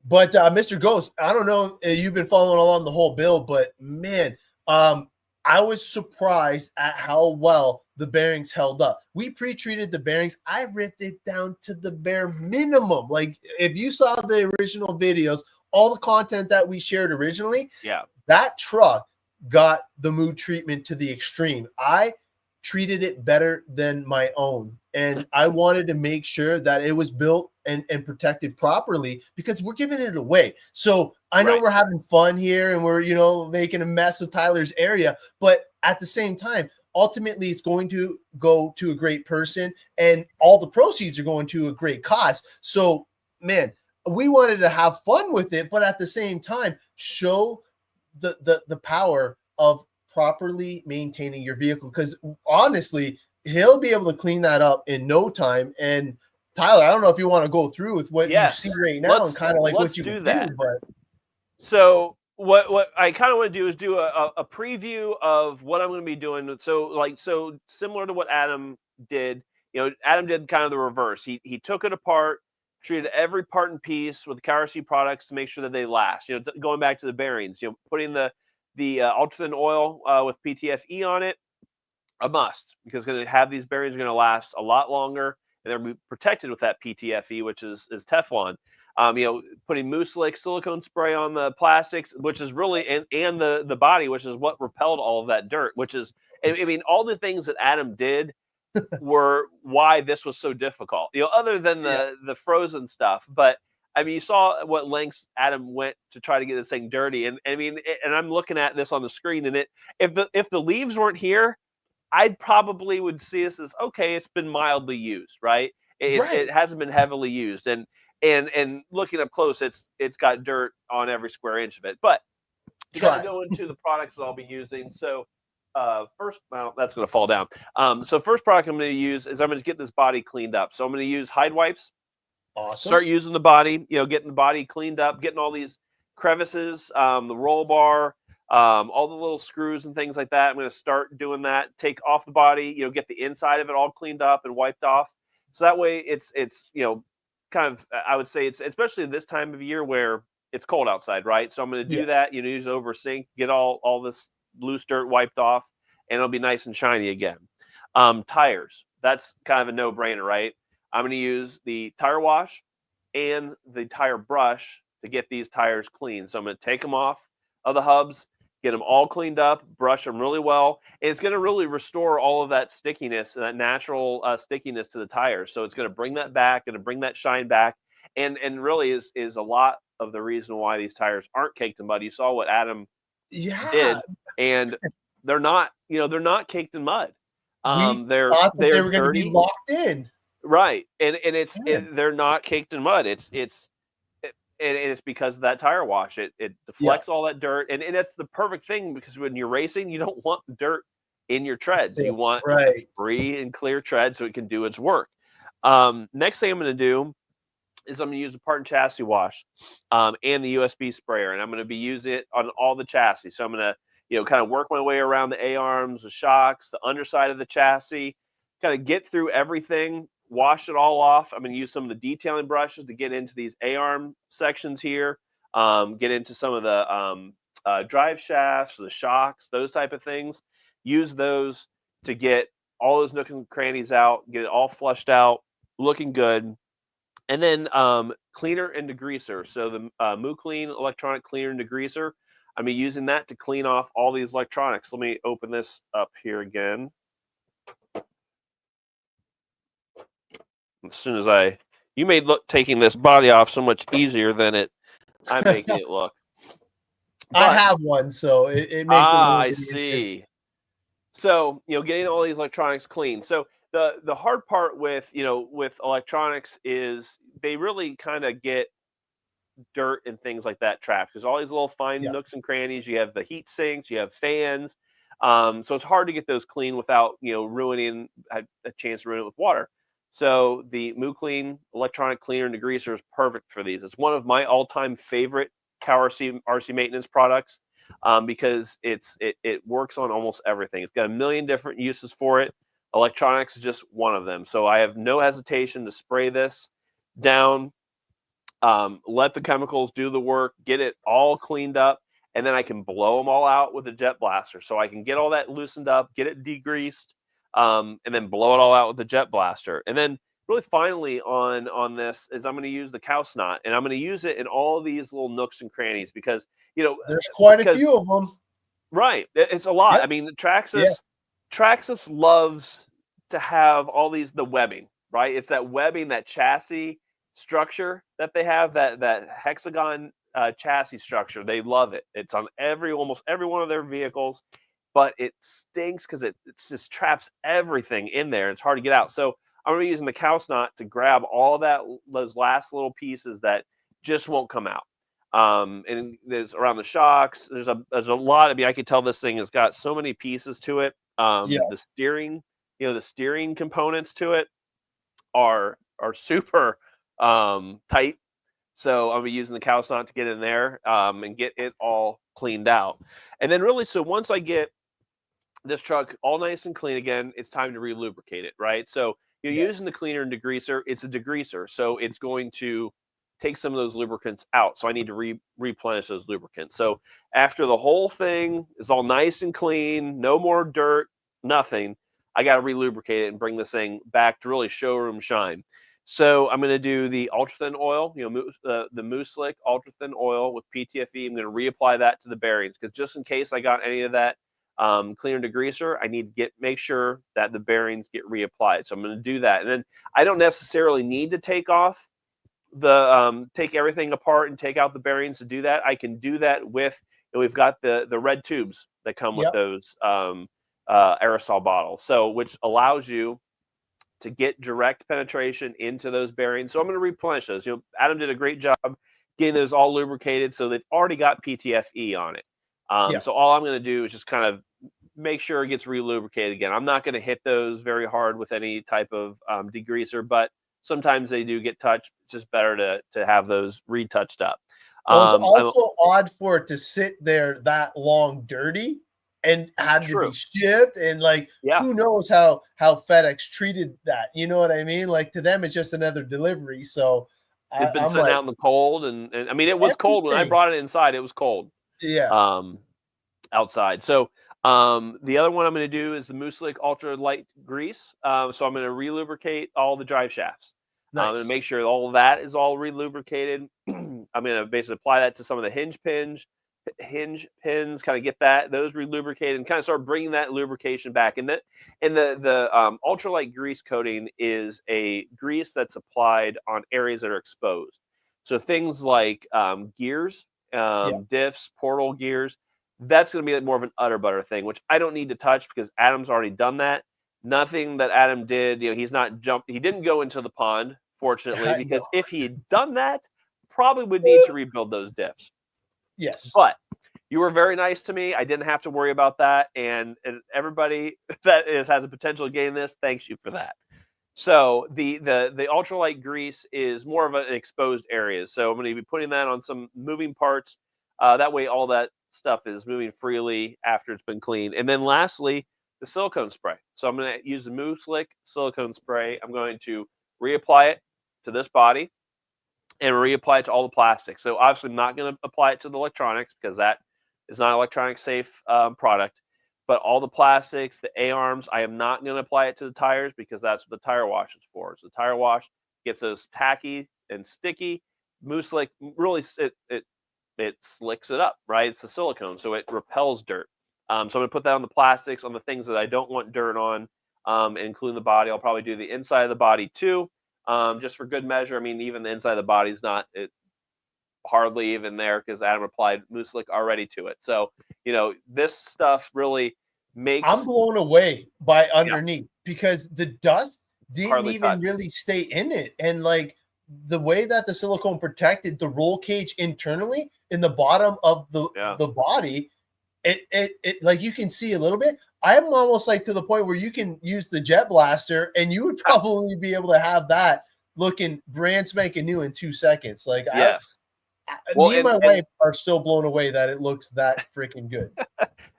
But Mr. Ghost, I don't know if you've been following along the whole build, but man, I was surprised at how well the bearings held up. We pre-treated the bearings. I ripped it down to the bare minimum. Like if you saw the original videos, all the content that we shared originally, that truck got the mood treatment to the extreme. I treated it better than my own. And I wanted to make sure that it was built and protected properly because we're giving it away. So I know we're having fun here and we're, making a mess of Tyler's area, but at the same time, ultimately it's going to go to a great person and all the proceeds are going to a great cause. So man, we wanted to have fun with it, but at the same time, show the power of properly maintaining your vehicle. Because honestly, he'll be able to clean that up in no time. And Tyler, I don't know if you want to go through with what you see right now and kind of like what you do that. But so what I kind of want to do is do a preview of what I'm going to be doing. So similar to what Adam did. Adam did kind of the reverse. He took it apart, treated every part and piece with the CowRC products to make sure that they last. Going back to the bearings, putting the ultra thin oil with PTFE on it, a must, because going to have these bearings are going to last a lot longer and they're protected with that PTFE, which is Teflon. Putting Moose Lick silicone spray on the plastics, which is really and the body, which is what repelled all of that dirt. Which is, I mean, all the things that Adam did were why this was so difficult. Other than the frozen stuff, but I mean, you saw what lengths Adam went to try to get this thing dirty, and I mean, and I'm looking at this on the screen, and if the leaves weren't here, I probably would see this as okay. It's been mildly used, right? It hasn't been heavily used, and looking up close, it's got dirt on every square inch of it. But you got to go into the products that I'll be using. So first, well, that's going to fall down. So first product I'm going to use is I'm going to get this body cleaned up. So I'm going to use Hide Wipes. Awesome. Start using the body, getting the body cleaned up, getting all these crevices, the roll bar, all the little screws and things like that. I'm going to start doing that. Take off the body, get the inside of it all cleaned up and wiped off. So that way it's kind of, I would say it's especially this time of year where it's cold outside, right? So I'm going to do that. Use over sink, get all this loose dirt wiped off, and it'll be nice and shiny again. Tires, that's kind of a no-brainer, right? I'm going to use the tire wash and the tire brush to get these tires clean. So I'm going to take them off of the hubs, get them all cleaned up, brush them really well. And it's going to really restore all of that stickiness and that natural stickiness to the tires. So it's going to bring that back, going to bring that shine back, and really is a lot of the reason why these tires aren't caked in mud. You saw what Adam did, and they're not caked in mud. They're they were going to be locked in. Right, and they're not caked in mud. It's because of that tire wash. It deflects all that dirt, and it's the perfect thing because when you're racing, you don't want dirt in your treads. You want a free and clear tread so it can do its work. Next thing I'm going to do is I'm going to use the part and chassis wash and the USB sprayer, and I'm going to be using it on all the chassis. So I'm going to kind of work my way around the A-arms, the shocks, the underside of the chassis, kind of get through everything. Wash it all off. I'm going to use some of the detailing brushes to get into these A-arm sections here, get into some of the drive shafts, the shocks, those type of things. Use those to get all those nooks and crannies out, get it all flushed out, looking good. And then cleaner and degreaser. So the MooClean electronic cleaner and degreaser, I'm going to be using that to clean off all these electronics. Let me open this up here again. As soon as you made taking this body off so much easier than I'm making it look. But I have one, so it makes it. I see. So getting all these electronics clean. So the hard part with electronics is they really kind of get dirt and things like that trapped. There's all these little fine nooks and crannies. You have the heat sinks, you have fans. So it's hard to get those clean without ruining a chance to ruin it with water. So the MooClean electronic cleaner and degreaser is perfect for these. It's one of my all-time favorite CowRC RC maintenance products. because it works on almost everything. It's got a million different uses for it. Electronics is just one of them. So I have no hesitation to spray this down, let the chemicals do the work, get it all cleaned up, and then I can blow them all out with a jet blaster. So I can get all that loosened up, get it degreased, and then blow it all out with the jet blaster. And then really finally on this is I'm going to use the cow snot, and I'm going to use it in all these little nooks and crannies because, there's quite a few of them. Right. It's a lot. Yep. I mean, Traxxas loves to have all the webbing, right? It's that webbing, that chassis structure that they have, that hexagon chassis structure. They love it. It's on almost every one of their vehicles, but it stinks because it just traps everything in there. It's hard to get out. So I'm going to be using the cow snot to grab all those last little pieces that just won't come out. And there's around the shocks. There's a lot. I mean, I can tell this thing has got so many pieces to it. The steering, the steering components to it are super tight. So I'll be using the cow snot to get in there and get it all cleaned out. And then really, so once I get this truck all nice and clean again, it's time to re-lubricate it, right? So you're using the cleaner and degreaser. It's a degreaser, so it's going to take some of those lubricants out. So I need to replenish those lubricants. So after the whole thing is all nice and clean, no more dirt, nothing, I got to re-lubricate it and bring this thing back to really showroom shine. So I'm going to do the ultra thin oil, the Moose Slick ultra thin oil with PTFE. I'm going to reapply that to the bearings because just in case I got any of that cleaner degreaser, I need to make sure that the bearings get reapplied. So I'm going to do that, and then I don't necessarily need to take off take everything apart and take out the bearings to do that. I can do that with, we've got the red tubes that come with those aerosol bottles, so which allows you to get direct penetration into those bearings. So I'm going to replenish those. Adam did a great job getting those all lubricated, so they've already got PTFE on it. So all I'm going to do is just kind of make sure it gets re-lubricated again. I'm not going to hit those very hard with any type of degreaser, but sometimes they do get touched. It's just better to have those retouched up. Well, it's also odd for it to sit there that long dirty and had to be shipped, and who knows how FedEx treated that? You know what I mean? Like, to them, it's just another delivery. So it's been sitting out in the cold, and I mean, it was cold when I brought it inside. It was cold. Yeah. Outside. So the other one I'm going to do is the Moose Slick Ultra Light Grease. So I'm going to re-lubricate all the drive shafts. Nice. I'm going to make sure all that is all re-lubricated. I'm going to basically apply that to some of the hinge pins, kind of get those re-lubricated and kind of start bringing that lubrication back. And the ultralight grease coating is a grease that's applied on areas that are exposed. So things like gears, diffs, portal gears, that's going to be more of an utter butter thing, which I don't need to touch because Adam's already done that. Nothing that Adam did, he's not jumped. He didn't go into the pond, fortunately, because if he had done that, probably would need to rebuild those diffs. Yes. But you were very nice to me. I didn't have to worry about that. And everybody that has a potential to gain this, thanks you for that. So the ultralight grease is more of an exposed area. So I'm going to be putting that on some moving parts. That way all that stuff is moving freely after it's been cleaned. And then lastly, the silicone spray. So I'm going to use the Moose Slick silicone spray. I'm going to reapply it to this body and reapply it to all the plastics. So obviously I'm not going to apply it to the electronics because that is not an electronic safe product. But all the plastics, the A-arms, I am not going to apply it to the tires because that's what the tire wash is for. So the tire wash gets those tacky and sticky. Moose Slick really it slicks it up, right? It's the silicone, so it repels dirt. So I'm going to put that on the plastics, on the things that I don't want dirt on, including the body. I'll probably do the inside of the body too, just for good measure. I mean, even the inside of the body is not hardly even there because Adam applied Moose Slick already to it. So, this stuff really makes... I'm blown away by underneath because the dust didn't hardly even really stay in it. And the way that the silicone protected the roll cage internally in the bottom of the body, it like you can see a little bit. I'm almost to the point where you can use the jet blaster and you would probably be able to have that looking brand spanking new in 2 seconds. Yes. Well, me and my wife are still blown away that it looks that freaking good.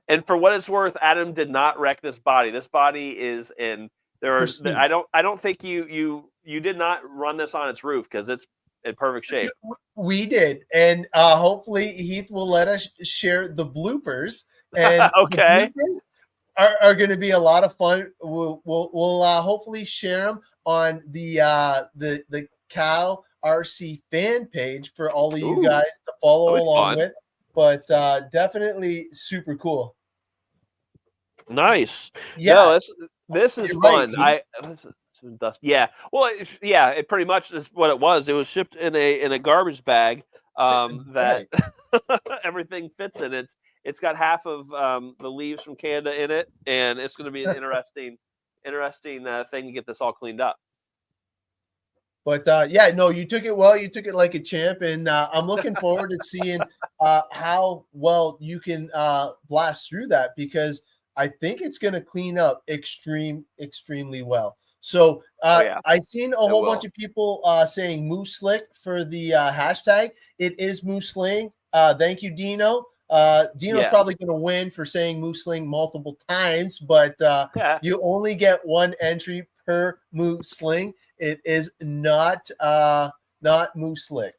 And for what it's worth, Adam did not wreck this body. This body is in there. Pristine. I don't think you did not run this on its roof because it's in perfect shape. We did, and hopefully Heath will let us share the bloopers. And Okay. the bloopers are going to be a lot of fun. We'll hopefully share them on the CowRC fan page for all of you guys to follow along with. But definitely super cool. Nice. Yeah, no, this is fun. Right, Well, it pretty much is what it was. It was shipped in a garbage bag that everything fits in. It's got half of the leaves from Canada in it, and it's going to be an interesting thing to get this all cleaned up. But no, you took it well. You took it like a champ, and I'm looking forward to seeing how well you can blast through that, because I think it's going to clean up extremely well. So I've seen a whole bunch of people saying Moose Slick for the hashtag. It is Moose Sling. Thank you, Dino. Dino's probably going to win for saying Moose Sling multiple times, but you only get one entry per Moose Sling. It is not Moose Slick.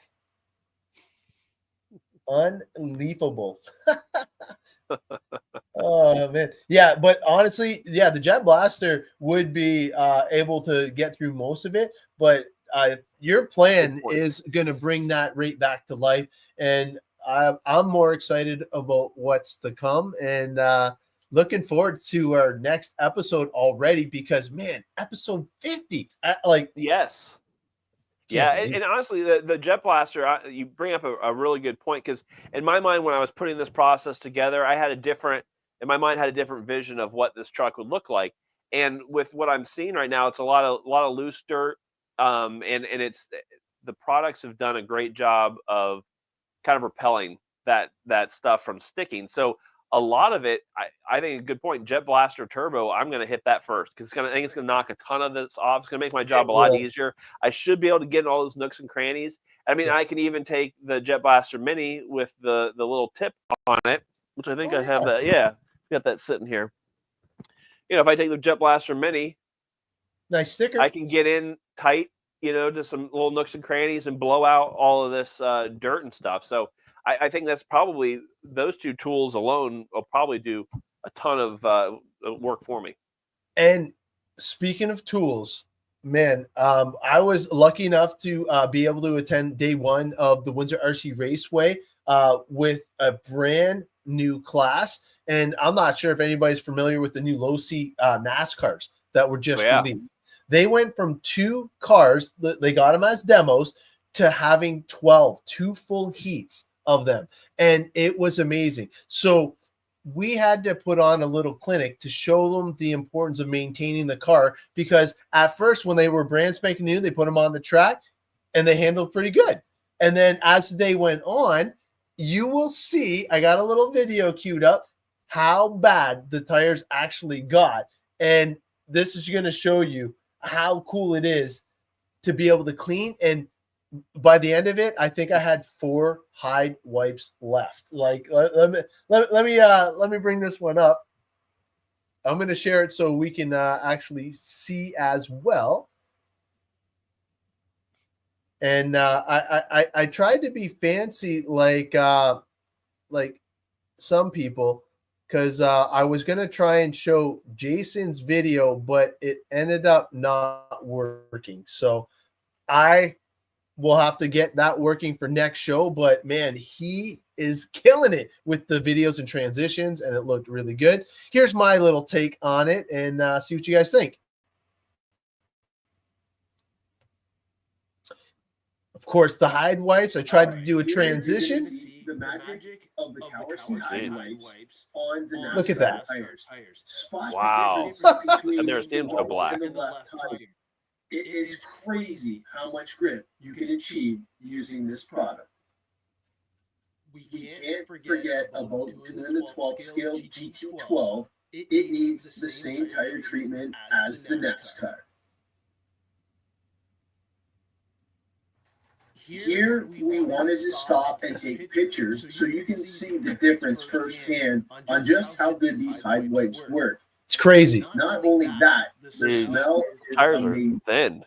Unleafable. Oh man, yeah, but honestly, the Jet Blaster would be able to get through most of it, but your plan is going to bring that rate back to life, and I'm more excited about what's to come, and looking forward to our next episode already, because man, episode 50, yes. Yeah, and honestly, the Jet Blaster, you bring up a really good point, because in my mind, when I was putting this process together, I had a different vision of what this truck would look like. And with what I'm seeing right now, it's a lot of loose dirt, and it's the products have done a great job of kind of repelling that stuff from sticking. So a lot of it, I think a good point. Jet Blaster Turbo, I'm going to hit that first, because I think it's going to knock a ton of this off. It's going to make my job a lot easier. I should be able to get in all those nooks and crannies. I mean, I can even take the Jet Blaster Mini with the little tip on it, which I think I have that. Yeah, got that sitting here. If I take the Jet Blaster Mini, nice sticker, I can get in tight, to some little nooks and crannies and blow out all of this dirt and stuff. So I think that's probably, those two tools alone will probably do a ton of work for me. And speaking of tools, man, I was lucky enough to be able to attend day one of the Windsor RC Raceway with a brand new class. And I'm not sure if anybody's familiar with the new low-C NASCARs that were just released. They went from 2 cars, they got them as demos, to having 2 full heats of them, and it was amazing. So we had to put on a little clinic to show them the importance of maintaining the car, because at first, when they were brand spanking new, they put them on the track and they handled pretty good. And then as the day went on, you will see, I got a little video queued up, how bad the tires actually got. And this is going to show you how cool it is to be able to clean. And by the end of it, I think I had 4 hide wipes left. Like, let me bring this one up. I'm going to share it so we can actually see as well. And I tried to be fancy like some people, because I was going to try and show Jason's video, but it ended up not working. So I will have to get that working for next show. But man, he is killing it with the videos and transitions, and it looked really good. Here's my little take on it, and see what you guys think. Of course, the hide wipes, I tried to do a transition. The magic of the CowRC hide wipes on the NASCAR Look at that. tires. Spot Wow. the difference between And there's Tim's the black. and the left tire. It is crazy how much grip you can achieve using this product. We can't forget about doing the 12 scale GT12. It needs the same tire treatment as the NASCAR. Here, we wanted to stop and take pictures so you can see the difference firsthand on just how good these hide wipes work. It's crazy. Not only that, the smell is Tires are amazing. thin.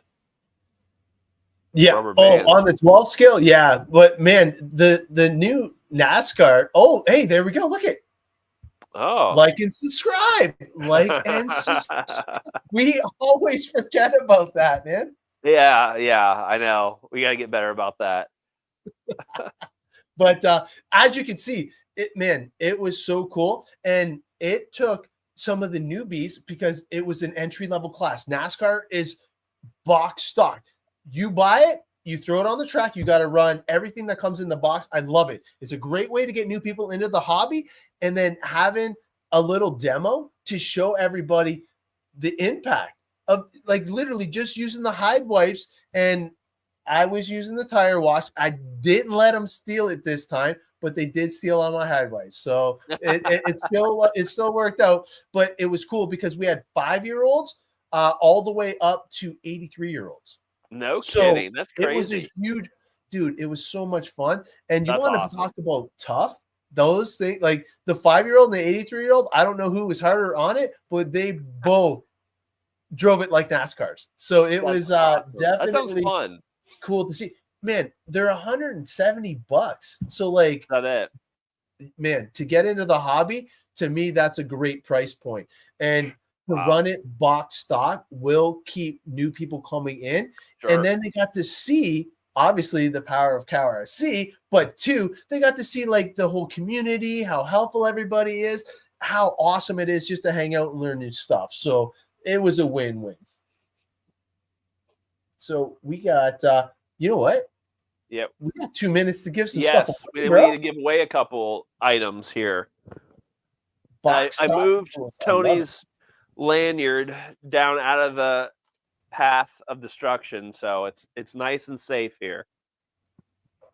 Yeah. Rubber Oh, band. on the 12 scale, yeah. But man, the new NASCAR. Oh, hey, there we go. Look at Oh. like and subscribe. Like and subscribe. We always forget about that, man. Yeah, I know. We gotta get better about that. But as you can see, it was so cool. And it took some of the newbies because it was an entry-level class. NASCAR is box stock. You buy it, you throw it on the track, you got to run everything that comes in the box. I love it. It's a great way to get new people into the hobby, and then having a little demo to show everybody the impact of like literally just using the hide wipes. And I was using the tire wash. I didn't let them steal it this time, but they did steal on my hide wipes. So it still worked out. But it was cool because we had 5-year-olds all the way up to 83-year-olds. No So kidding. That's It was crazy. a huge, dude. It was so much fun. And you That's want to awesome. talk about tough? Those things, like the 5-year-old and the 83-year-old. I don't know who was harder on it, but they both drove it like NASCARs. So it That's was awesome. That sounds definitely fun. cool to see. Man, they're $170. So like, Is that it? man, to get into the hobby, to me, that's a great price point. And to Wow. run it box stock will keep new people coming in. Sure. And then they got to see, obviously, the power of CowRC, but two, they got to see like the whole community, how helpful everybody is, how awesome it is just to hang out and learn new stuff. So it was a win-win. So we got, you know what? Yep. We got 2 minutes to give some Yes, stuff we away, need to give away a couple items here. Box I stock. moved I love it. Tony's lanyard down out of the path of destruction, so it's nice and safe here.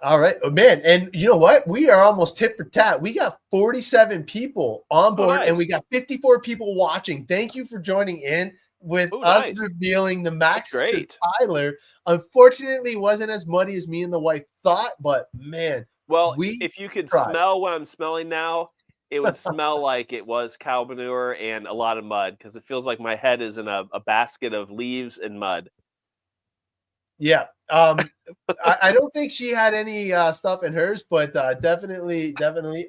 All right, oh, man. And you know what? We are almost tit for tat. We got 47 people on board, nice. and we got 54 people watching. Thank you for joining in with us nice. revealing the max That's to great. Tyler. Unfortunately, it wasn't as muddy as me and the wife thought, but man, Well, we if you could tried. smell what I'm smelling now, it would smell like it was cow manure and a lot of mud, because it feels like my head is in a basket of leaves and mud. Yeah. I don't think she had any stuff in hers, but definitely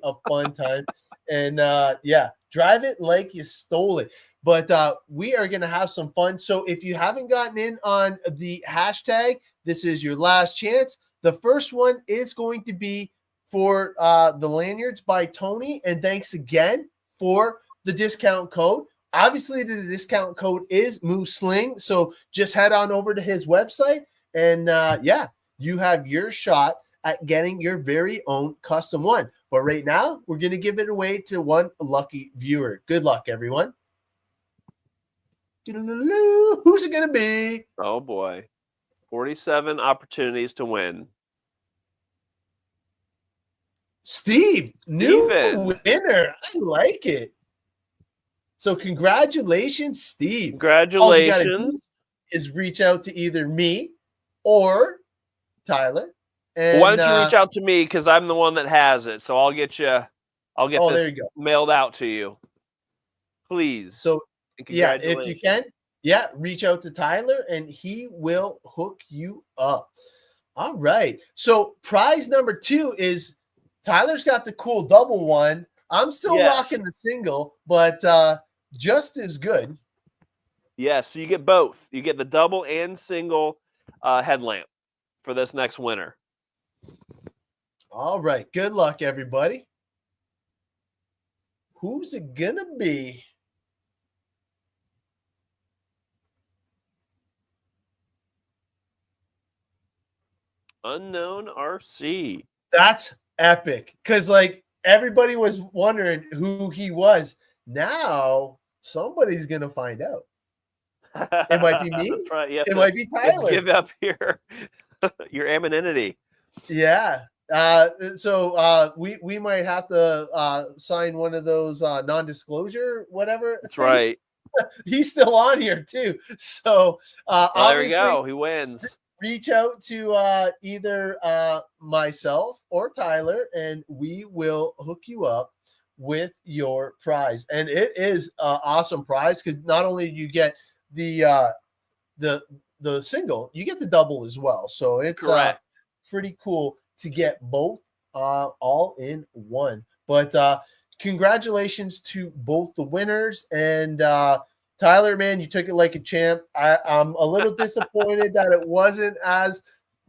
a fun time. And yeah, drive it like you stole it. But we are going to have some fun. So if you haven't gotten in on the hashtag, this is your last chance. The first one is going to be for the lanyards by Tony. And thanks again for the discount code. Obviously, the discount code is MooSling. So just head on over to his website. And yeah, you have your shot at getting your very own custom one. But right now, we're going to give it away to one lucky viewer. Good luck, everyone. Who's it going to be? Oh, boy. 47 opportunities to win. Steve, new Steven. winner. I like it. So congratulations, Steve. Congratulations. All you gotta do is reach out to either me or Tyler. And, Why don't you reach out to me, because I'm the one that has it. So I'll get there this you go. mailed out to you. Please. So And yeah, if you can, reach out to Tyler and he will hook you up. All right. So prize number 2 is Tyler's got the cool double one. I'm still rocking the single, but just as good. Yes, so you get both. You get the double and single headlamp for this next winter. All right. Good luck, everybody. Who's it gonna be? Unknown RC. That's epic. Because like everybody was wondering who he was. Now somebody's gonna find out. It might be me. That's right. It might be Tyler. Give up your anonymity. Yeah. So we might have to sign one of those non-disclosure whatever. That's right. He's still on here too. So Well, there we obviously go. He wins. reach out to either myself or Tyler, and we will hook you up with your prize. And it is an awesome prize because not only do you get the single, you get the double as well. So it's Correct. pretty cool to get both all in one. But congratulations to both the winners. And Tyler, man, you took it like a champ. I'm a little disappointed that it wasn't as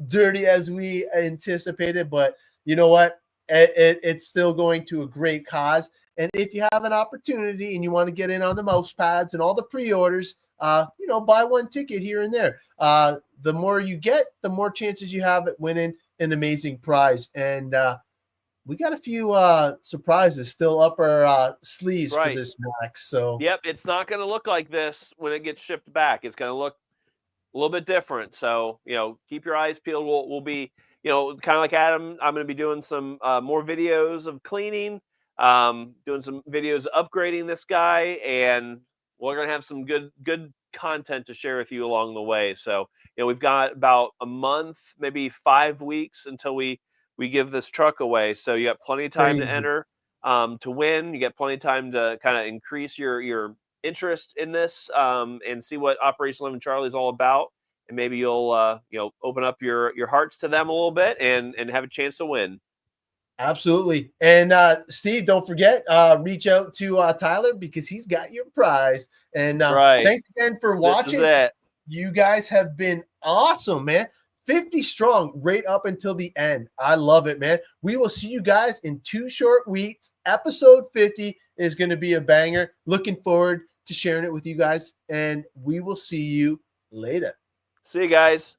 dirty as we anticipated, but you know what? It's still going to a great cause. And if you have an opportunity and you want to get in on the mouse pads and all the pre-orders, buy one ticket here and there. The more you get, the more chances you have at winning an amazing prize. And we got a few surprises still up our sleeves for this, Max. So yep, it's not going to look like this when it gets shipped back. It's going to look a little bit different. So, keep your eyes peeled. We'll be, kind of like Adam, I'm going to be doing some more videos of cleaning, doing some videos upgrading this guy, and we're going to have some good content to share with you along the way. So, we've got about a month, maybe 5 weeks until we give this truck away. So you got plenty of time to enter, to win. You got plenty of time to kind of increase your interest in this, and see what Operation 11 Charlie is all about. And maybe you'll, open up your hearts to them a little bit and have a chance to win. Absolutely. And Steve, don't forget, reach out to Tyler because he's got your prize. And thanks again for watching. This is it. You guys have been awesome, man. 50 strong right up until the end. I love it, man. We will see you guys in 2 short weeks. Episode 50 is going to be a banger. Looking forward to sharing it with you guys, and we will see you later. See you guys.